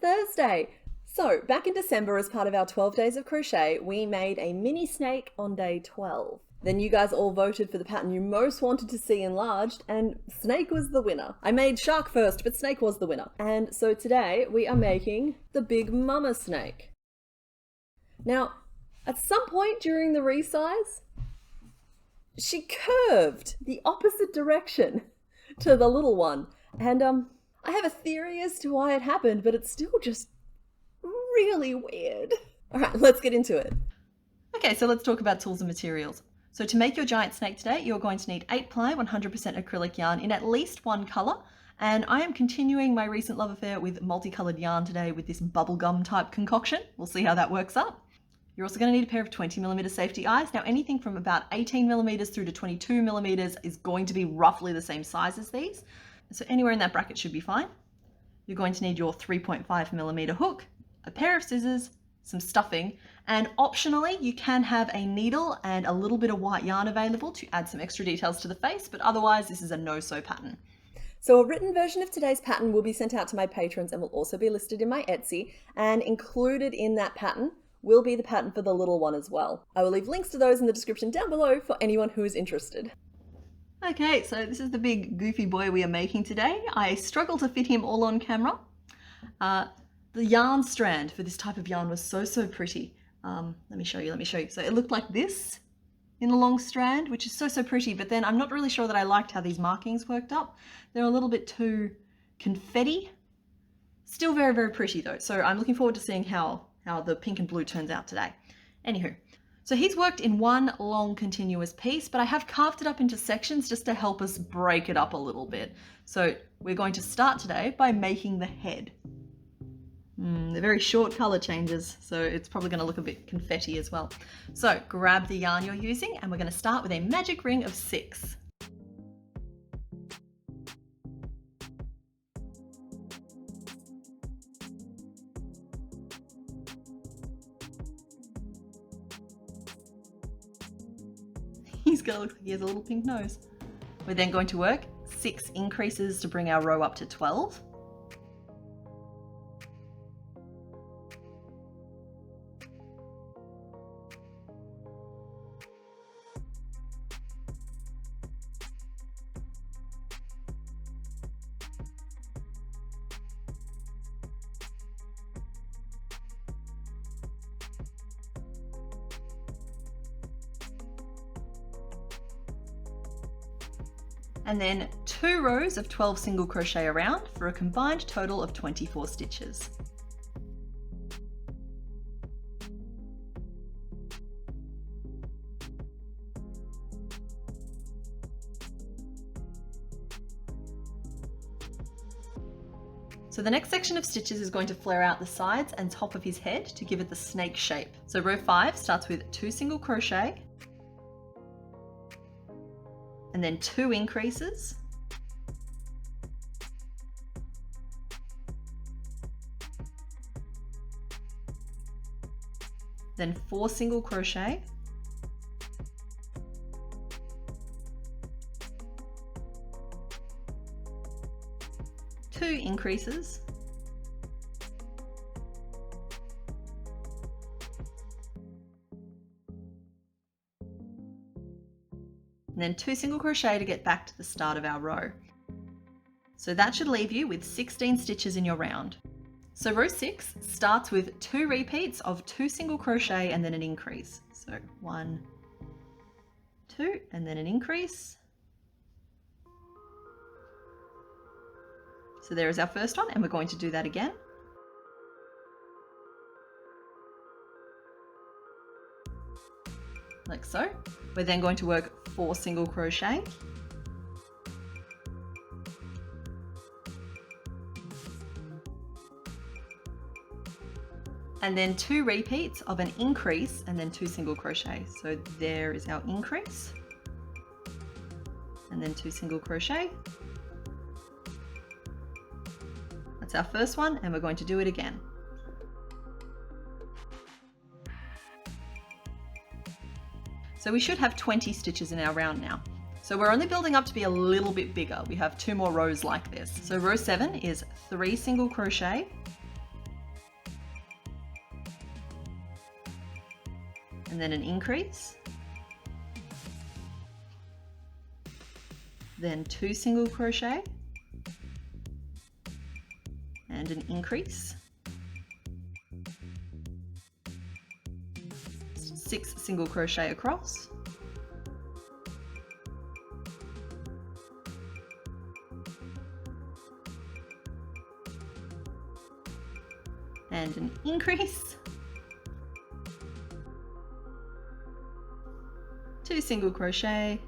Thursday. So back in December, as part of our 12 days of crochet, we made a mini snake on day 12. Then you guys all voted for the pattern you most wanted to see enlarged, and snake was the winner. I made shark first, but snake was the winner. And so today we are making the big mama snake. Now, at some point during the resize, she curved the opposite direction to the little one. And I have a theory as to why it happened, but it's still just really weird. All right, let's get into it. Okay, so let's talk about tools and materials. So to make your giant snake today, you're going to need 8 ply 100% acrylic yarn in at least one color. And I am continuing my recent love affair with multicolored yarn today with this bubblegum type concoction. We'll see how that works out. You're also going to need a pair of 20mm safety eyes. Now anything from about 18mm through to 22mm is going to be roughly the same size as these. So anywhere in that bracket should be fine. You're going to need your 3.5mm hook, a pair of scissors, some stuffing, and optionally you can have a needle and a little bit of white yarn available to add some extra details to the face, but otherwise this is a no-sew pattern. So a written version of today's pattern will be sent out to my patrons and will also be listed in my Etsy, and included in that pattern will be the pattern for the little one as well. I will leave links to those in the description down below for anyone who is interested. Okay, so this is the big goofy boy we are making today. I struggle to fit him all on camera. The yarn strand for this type of yarn was so pretty. Let me show you. So it looked like this in the long strand, which is so pretty, but then I'm not really sure that I liked how these markings worked up. They're a little bit too confetti. Still very pretty though. So I'm looking forward to seeing how the pink and blue turns out today. Anywho, so he's worked in one long continuous piece, but I have carved it up into sections just to help us break it up a little bit. So we're going to start today by making the head. They're very short color changes, so it's probably going to look a bit confetti as well. So grab the yarn you're using and we're going to start with a magic ring of 6. He's going to look like he has a little pink nose. We're then going to work 6 increases to bring our row up to 12. And then 2 rows of 12 single crochet around for a combined total of 24 stitches. So the next section of stitches is going to flare out the sides and top of his head to give it the snake shape. So row 5 starts with 2 single crochet, and then 2 increases, then 4 single crochet, two increases, and then 2 single crochet to get back to the start of our row. So that should leave you with 16 stitches in your round. So row 6 starts with 2 repeats of 2 single crochet and then an increase. So 1, 2, and then an increase. So there is our first one, and we're going to do that again. Like so. We're then going to work 4 single crochet, and then 2 repeats of an increase and then 2 single crochet. So there is our increase, and then 2 single crochet. That's our first one, and we're going to do it again. So we should have 20 stitches in our round now. So we're only building up to be a little bit bigger. We have 2 more rows like this. So row 7 is 3 single crochet, and then an increase, then 2 single crochet and an increase, 6 single crochet across, and an increase, 2 single crochet,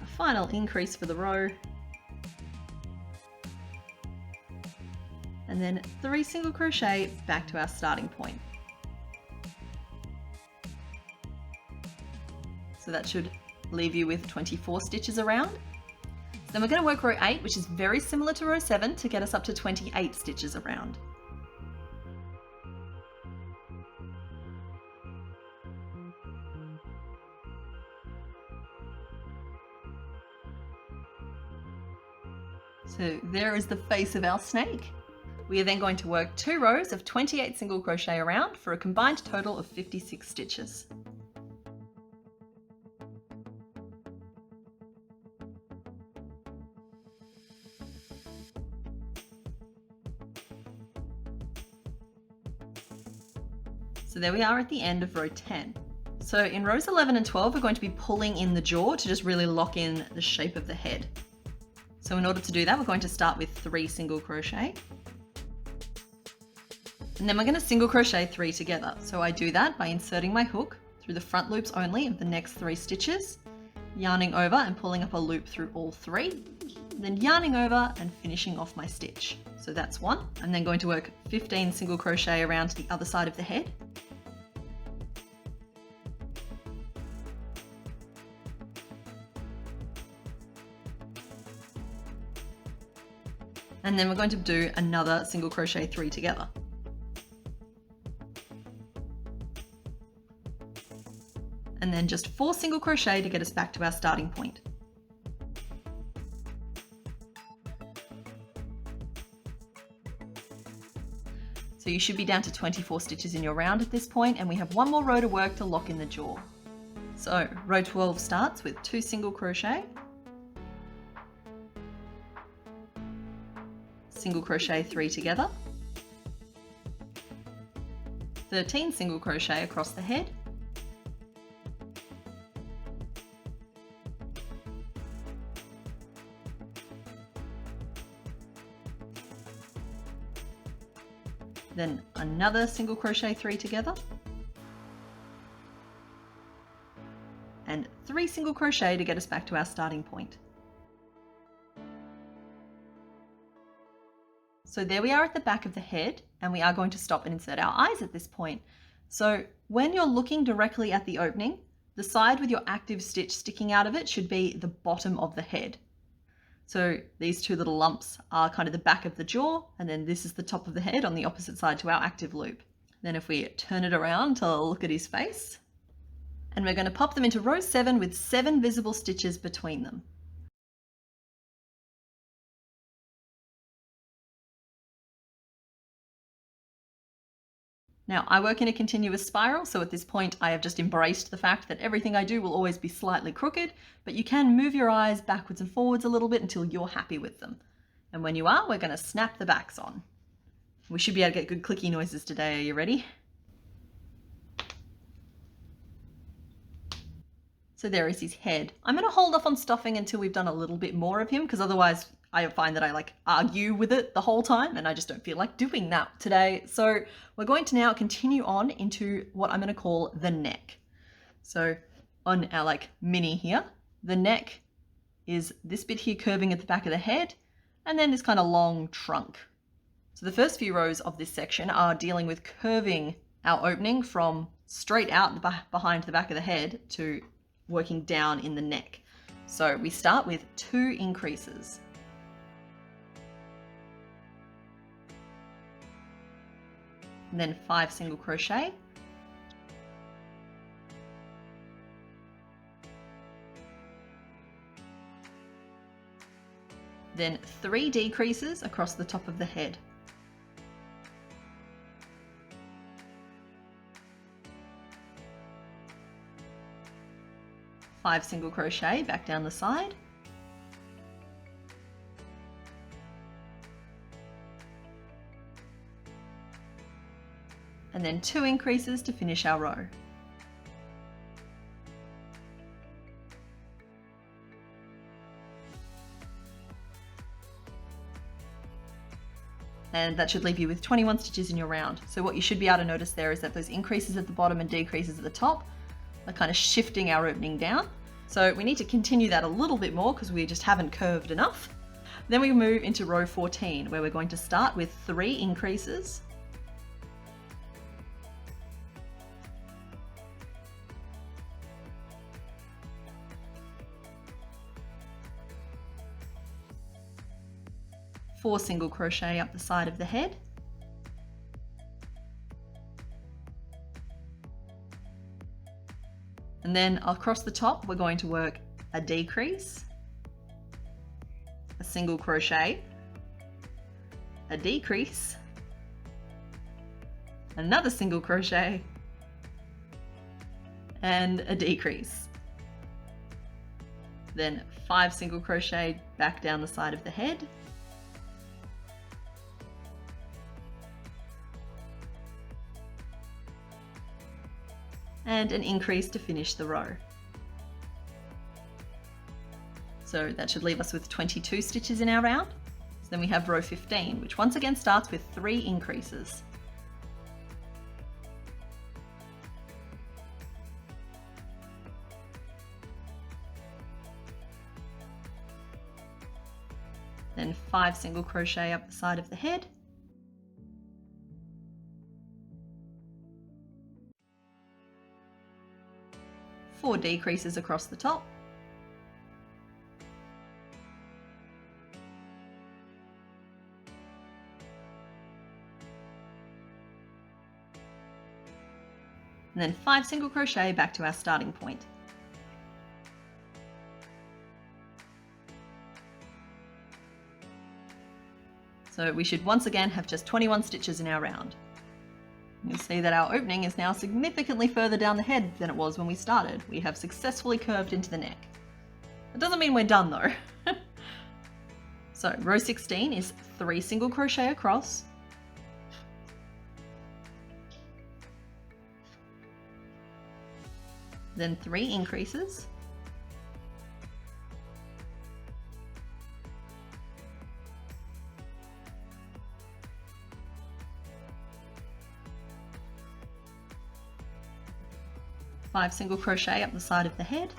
a final increase for the row, and then 3 single crochet back to our starting point. So that should leave you with 24 stitches around. So then we're going to work row 8, which is very similar to row 7, to get us up to 28 stitches around. So there is the face of our snake. We are then going to work 2 rows of 28 single crochet around for a combined total of 56 stitches. So there we are at the end of row 10. So in rows 11 and 12, we're going to be pulling in the jaw to just really lock in the shape of the head. So in order to do that, we're going to start with 3 single crochet. And then we're going to single crochet 3 together. So I do that by inserting my hook through the front loops only of the next 3 stitches, yarning over and pulling up a loop through all 3, then yarning over and finishing off my stitch. So that's 1. I'm then going to work 15 single crochet around to the other side of the head. And then we're going to do another single crochet 3 together. And then just 4 single crochet to get us back to our starting point. So you should be down to 24 stitches in your round at this point, and we have 1 more row to work to lock in the jaw. So row 12 starts with 2 single crochet, single crochet 3 together, 13 single crochet across the head, then another single crochet 3 together, and 3 single crochet to get us back to our starting point. So there we are at the back of the head, and we are going to stop and insert our eyes at this point. So when you're looking directly at the opening, the side with your active stitch sticking out of it should be the bottom of the head. So these 2 little lumps are kind of the back of the jaw, and then this is the top of the head on the opposite side to our active loop. Then if we turn it around to look at his face, and we're going to pop them into row 7 with 7 visible stitches between them. Now, I work in a continuous spiral, so at this point I have just embraced the fact that everything I do will always be slightly crooked, but you can move your eyes backwards and forwards a little bit until you're happy with them. And when you are, we're going to snap the backs on. We should be able to get good clicky noises today. Are you ready? So there is his head. I'm going to hold off on stuffing until we've done a little bit more of him, because otherwise I find that I argue with it the whole time, and I just don't feel like doing that today. So we're going to now continue on into what I'm going to call the neck. So on our mini here, the neck is this bit here curving at the back of the head, and then this kind of long trunk. So the first few rows of this section are dealing with curving our opening from straight out behind the back of the head to working down in the neck. So we start with 2 increases. And then 5 single crochet, then 3 decreases across the top of the head, 5 single crochet back down the side. And then 2 increases to finish our row. And that should leave you with 21 stitches in your round. So what you should be able to notice there is that those increases at the bottom and decreases at the top are kind of shifting our opening down. So we need to continue that a little bit more because we just haven't curved enough. Then we move into row 14 where we're going to start with 3 increases. Four single crochet up the side of the head. And then across the top, we're going to work a decrease, a single crochet, a decrease, another single crochet, and a decrease. Then 5 single crochet back down the side of the head. And an increase to finish the row. So that should leave us with 22 stitches in our round. So then we have row 15, which once again starts with 3 increases. Then 5 single crochet up the side of the head. Four decreases across the top. And then 5 single crochet back to our starting point. So we should once again have just 21 stitches in our round. You'll see that our opening is now significantly further down the head than it was when we started. We have successfully curved into the neck. That doesn't mean we're done though. So row 16 is 3 single crochet across, then 3 increases, five single crochet up the side of the head,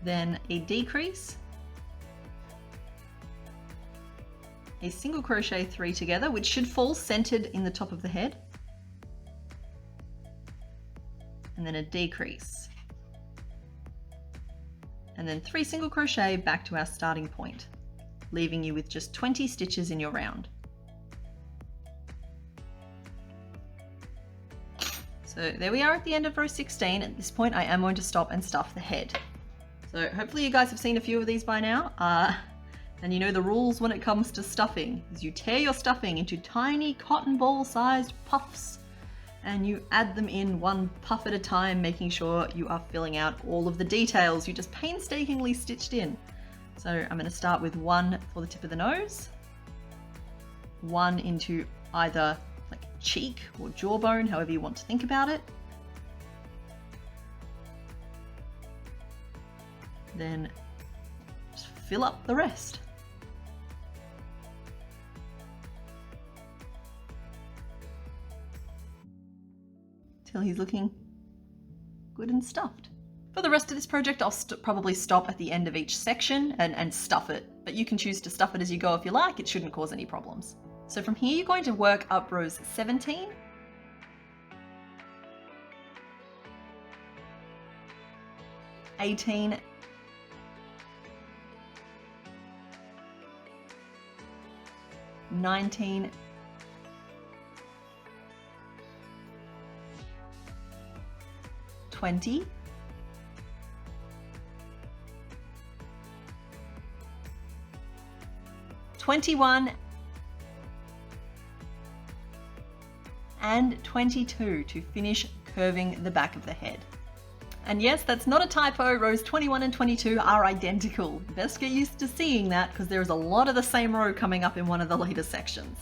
then a decrease, a single crochet 3 together, which should fall centered in the top of the head, and then a decrease, and then 3 single crochet back to our starting point, leaving you with just 20 stitches in your round. So there we are at the end of row 16. At this point I am going to stop and stuff the head. So hopefully you guys have seen a few of these by now. And you know the rules when it comes to stuffing is you tear your stuffing into tiny cotton ball sized puffs and you add them in one puff at a time, making sure you are filling out all of the details you just painstakingly stitched in. So I'm going to start with 1 for the tip of the nose, 1 into either like cheek or jawbone, however you want to think about it. Then just fill up the rest. Till he's looking good and stuffed. For the rest of this project, I'll probably stop at the end of each section and stuff it, but you can choose to stuff it as you go if you like. It shouldn't cause any problems. So from here, you're going to work up rows 17, 18, 19, 20, 21, and 22 to finish curving the back of the head. And yes, that's not a typo, rows 21 and 22 are identical. Best get used to seeing that because there is a lot of the same row coming up in one of the later sections.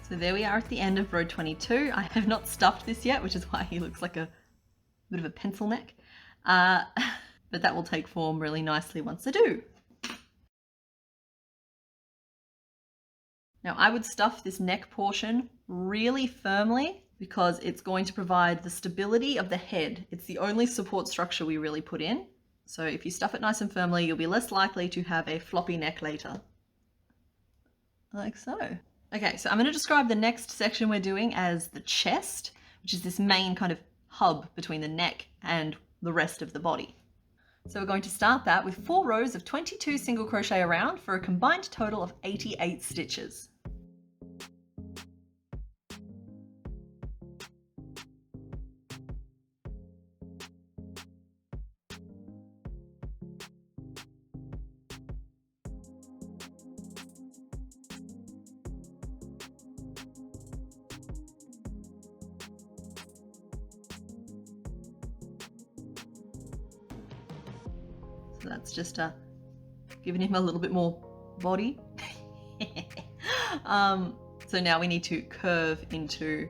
So there we are at the end of row 22. I have not stuffed this yet, which is why he looks like a bit of a pencil neck. But that will take form really nicely once I do. Now I would stuff this neck portion really firmly because it's going to provide the stability of the head. It's the only support structure we really put in. So if you stuff it nice and firmly, you'll be less likely to have a floppy neck later. Like so. Okay, so I'm going to describe the next section we're doing as the chest, which is this main kind of hub between the neck and the rest of the body. So we're going to start that with 4 rows of 22 single crochet around for a combined total of 88 stitches. So that's just giving him a little bit more body. So now we need to curve into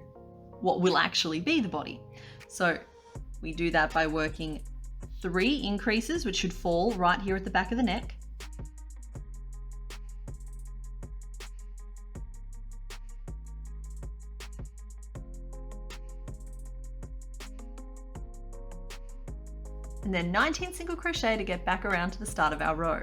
what will actually be the body. So we do that by working 3 increases, which should fall right here at the back of the neck. And then 19 single crochet to get back around to the start of our row.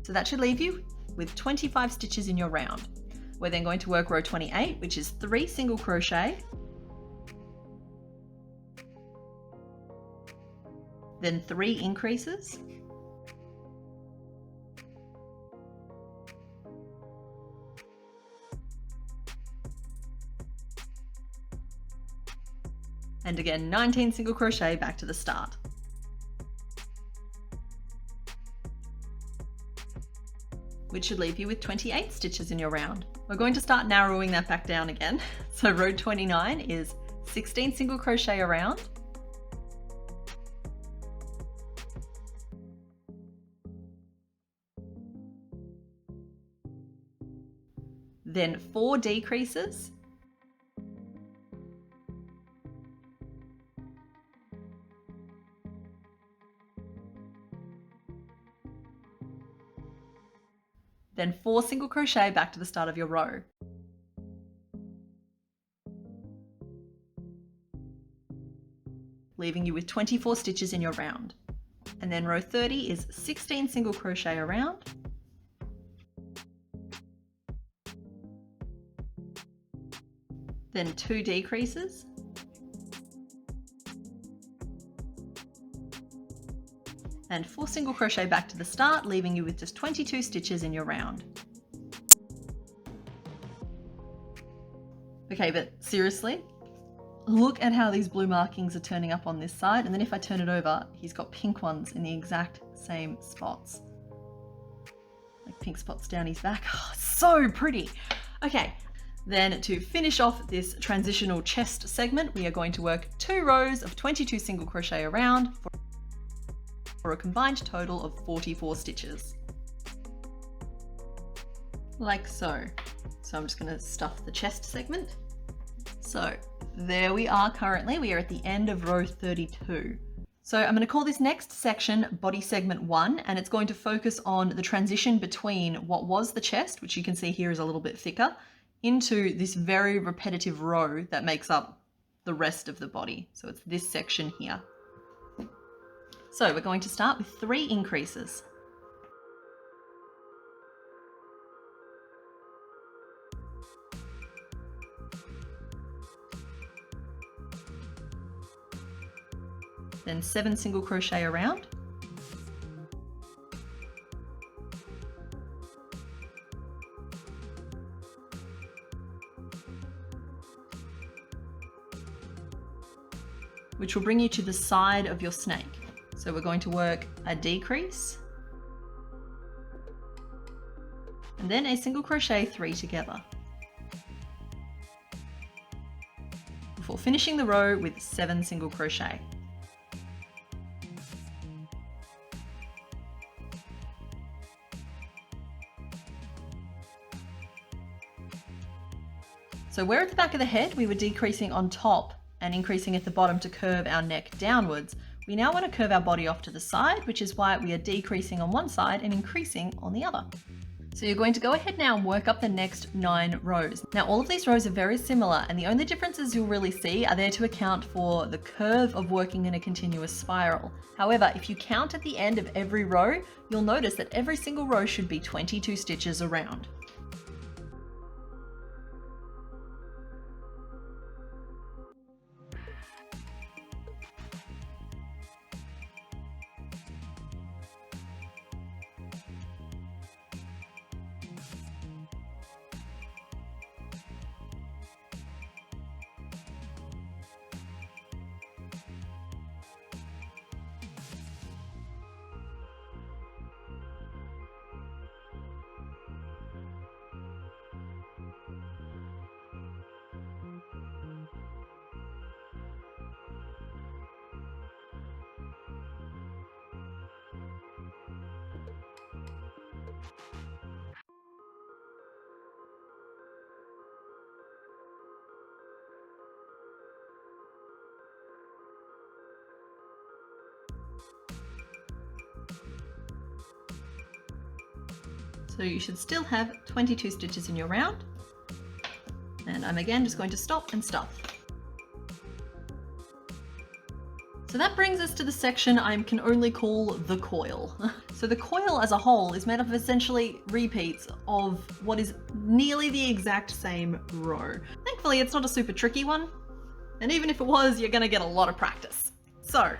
So that should leave you with 25 stitches in your round. We're then going to work row 28, which is 3 single crochet, then 3 increases, and again 19 single crochet back to the start. Which should leave you with 28 stitches in your round. We're going to start narrowing that back down again. So row 29 is 16 single crochet around, then 4 decreases, then 4 single crochet back to the start of your row. Leaving you with 24 stitches in your round. And then row 30 is 16 single crochet around, then 2 decreases, and 4 single crochet back to the start, leaving you with just 22 stitches in your round. Okay, but seriously, look at how these blue markings are turning up on this side, and then if I turn it over, he's got pink ones in the exact same spots. Like pink spots down his back. Oh, so pretty. Okay, then to finish off this transitional chest segment, we are going to work 2 rows of 22 single crochet around for a combined total of 44 stitches. Like so. So I'm just going to stuff the chest segment. So there we are currently. We are at the end of row 32. So I'm going to call this next section body segment 1, and it's going to focus on the transition between what was the chest, which you can see here is a little bit thicker, into this very repetitive row that makes up the rest of the body. So it's this section here. So we're going to start with 3 increases. Then 7 single crochet around. Which will bring you to the side of your snake. So we're going to work a decrease and then a single crochet 3 together, before finishing the row with 7 single crochet. So where at the back of the head we were decreasing on top and increasing at the bottom to curve our neck downwards, we now want to curve our body off to the side, which is why we are decreasing on one side and increasing on the other. So you're going to go ahead now and work up the next 9 rows. Now all of these rows are very similar, and the only differences you'll really see are there to account for the curve of working in a continuous spiral. However, if you count at the end of every row, you'll notice that every single row should be 22 stitches around. So you should still have 22 stitches in your round. And I'm again just going to stop and stuff. So that brings us to the section I can only call the coil. So the coil as a whole is made up of essentially repeats of what is nearly the exact same row. Thankfully, it's not a super tricky one. And even if it was, you're gonna get a lot of practice. So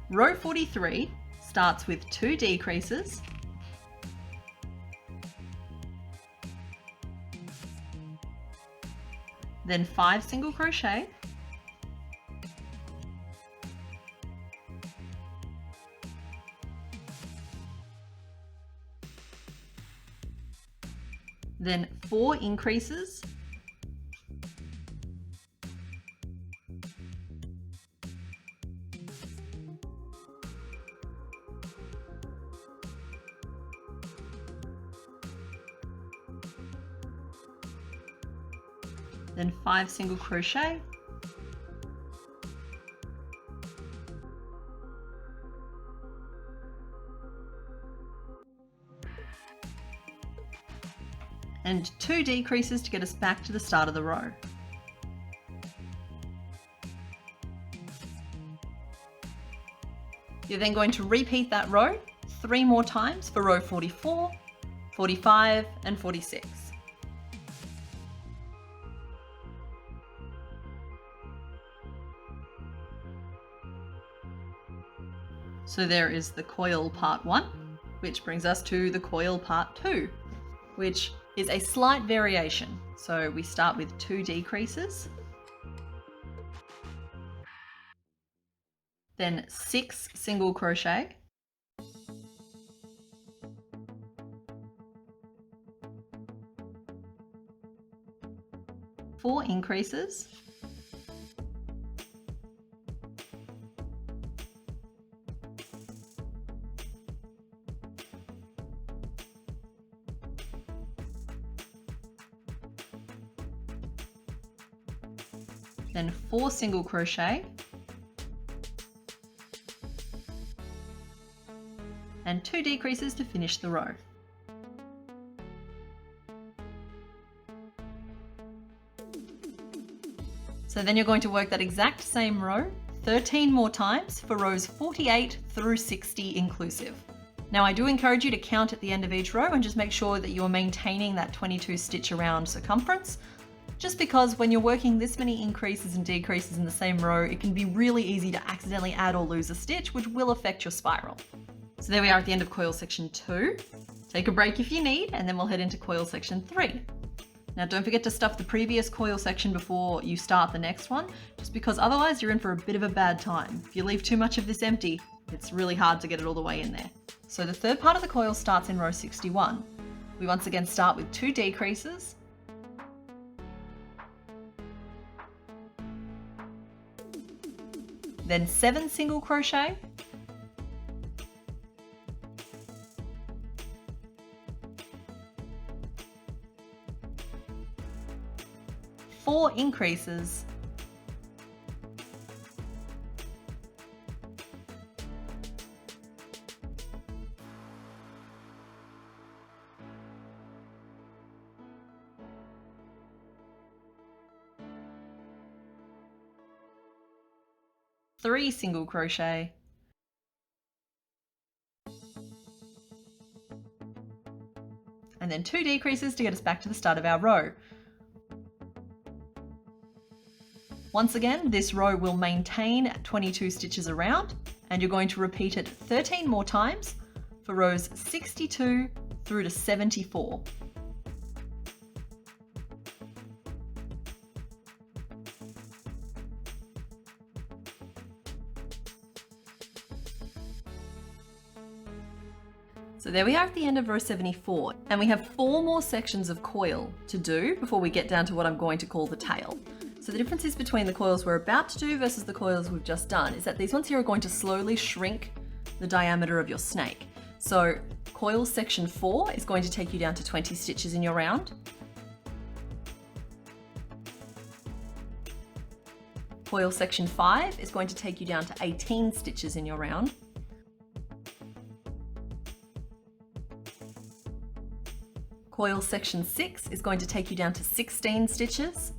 row 43 starts with 2 decreases, then 5 single crochet, then 4 increases, then 5 single crochet, and 2 decreases to get us back to the start of the row. You're then going to repeat that row 3 more times for row 44, 45, and 46. So there is the coil part 1, which brings us to the coil part 2, which is a slight variation. So we start with 2 decreases, then 6 single crochet, four increases, then 4 single crochet, and 2 decreases to finish the row. So then you're going to work that exact same row 13 more times for rows 48 through 60 inclusive. Now I do encourage you to count at the end of each row and just make sure that you're maintaining that 22 stitch around circumference, just because when you're working this many increases and decreases in the same row, it can be really easy to accidentally add or lose a stitch, which will affect your spiral. So there we are at the end of coil section 2. Take a break if you need, and then we'll head into coil section 3. Now don't forget to stuff the previous coil section before you start the next one, just because otherwise you're in for a bit of a bad time. If you leave too much of this empty, It's really hard to get it all the way in there. So the third part of the coil starts in row 61. We once again start with 2 decreases, then 7 single crochet, four increases, three single crochet, and then 2 decreases to get us back to the start of our row. Once again, this row will maintain 22 stitches around, and you're going to repeat it 13 more times for rows 62 through to 74. So there we are at the end of row 74, and we have 4 more sections of coil to do before we get down to what I'm going to call the tail. So the differences between the coils we're about to do versus the coils we've just done is that these ones here are going to slowly shrink the diameter of your snake. So coil section 4 is going to take you down to 20 stitches in your round. Coil section 5 is going to take you down to 18 stitches in your round. Coil section 6 is going to take you down to 16 stitches.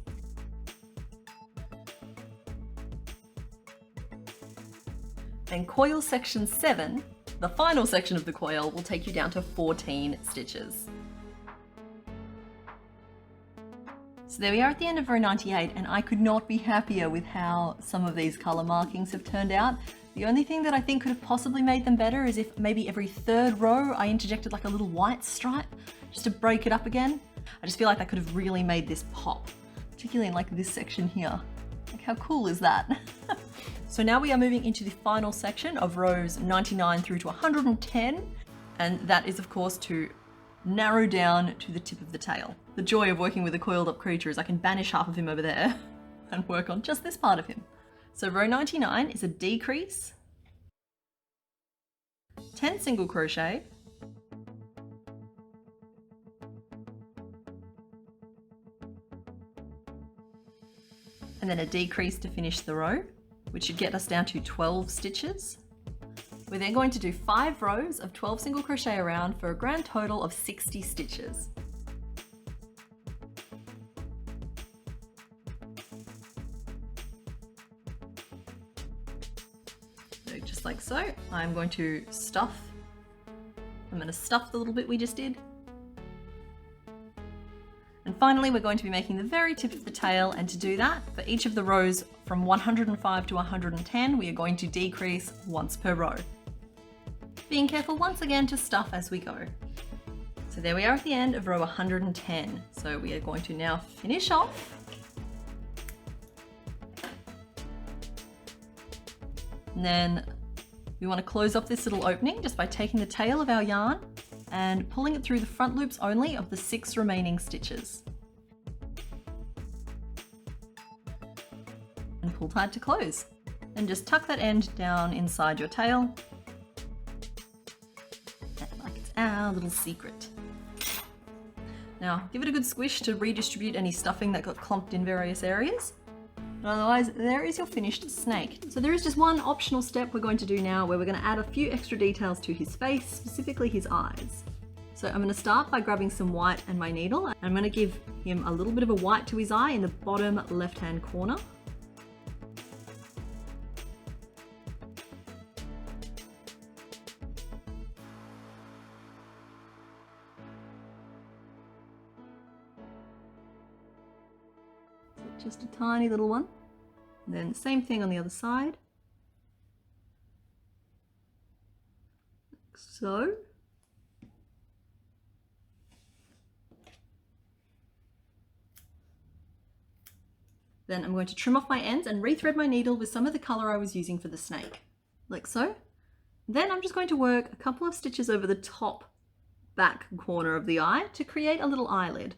And coil section 7, the final section of the coil, will take you down to 14 stitches. So there we are at the end of row 98, and I could not be happier with how some of these colour markings have turned out. The only thing that I think could have possibly made them better is if maybe every third row I interjected like a little white stripe just to break it up again. I just feel like that could have really made this pop, particularly in like this section here. Like how cool is that? So now we are moving into the final section of rows 99 through to 110, and that is of course to narrow down to the tip of the tail. The joy of working with a coiled up creature is I can banish half of him over there and work on just this part of him. So row 99 is a decrease, 10 single crochet, and then a decrease to finish the row, which should get us down to 12 stitches. We're then going to do 5 rows of 12 single crochet around for a grand total of 60 stitches. So just like so, I'm going to stuff the little bit we just did. And finally, we're going to be making the very tip of the tail, and to do that, for each of the rows from 105 to 110, we are going to decrease once per row. Being careful once again to stuff as we go. So there we are at the end of row 110. So we are going to now finish off. And then we want to close off this little opening just by taking the tail of our yarn and pulling it through the front loops only of the 6 remaining stitches. And pull tight to close. And just tuck that end down inside your tail. Like it's our little secret. Now, give it a good squish to redistribute any stuffing that got clumped in various areas. And otherwise, there is your finished snake. So there is just one optional step we're going to do now where we're going to add a few extra details to his face, specifically his eyes. So I'm going to start by grabbing some white and my needle. I'm going to give him a little bit of a white to his eye in the bottom left-hand corner. Just a tiny little one. And then same thing on the other side. Like so. Then I'm going to trim off my ends and rethread my needle with some of the colour I was using for the snake. Like so. Then I'm just going to work a couple of stitches over the top back corner of the eye to create a little eyelid.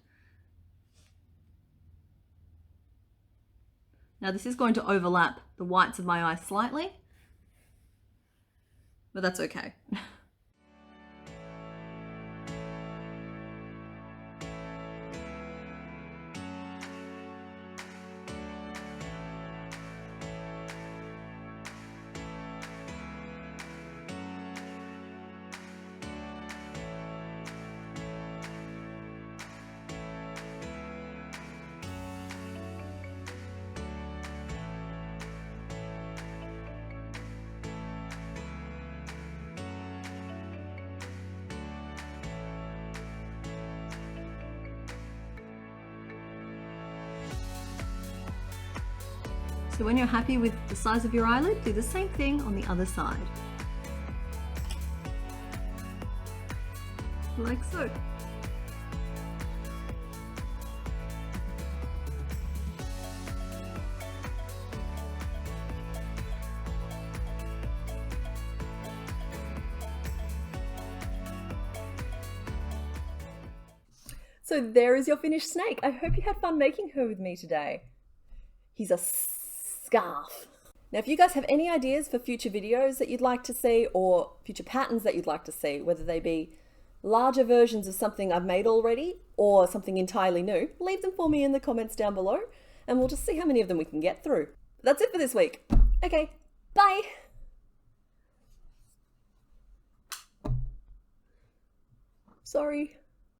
Now this is going to overlap the whites of my eye slightly, but that's okay. So when you're happy with the size of your eyelid, do the same thing on the other side. Like so. So there is your finished snake. I hope you had fun making her with me today. He's a scarf. Now, if you guys have any ideas for future videos that you'd like to see or future patterns that you'd like to see, whether they be larger versions of something I've made already or something entirely new, leave them for me in the comments down below and we'll just see how many of them we can get through. That's it for this week. Okay, bye. Sorry.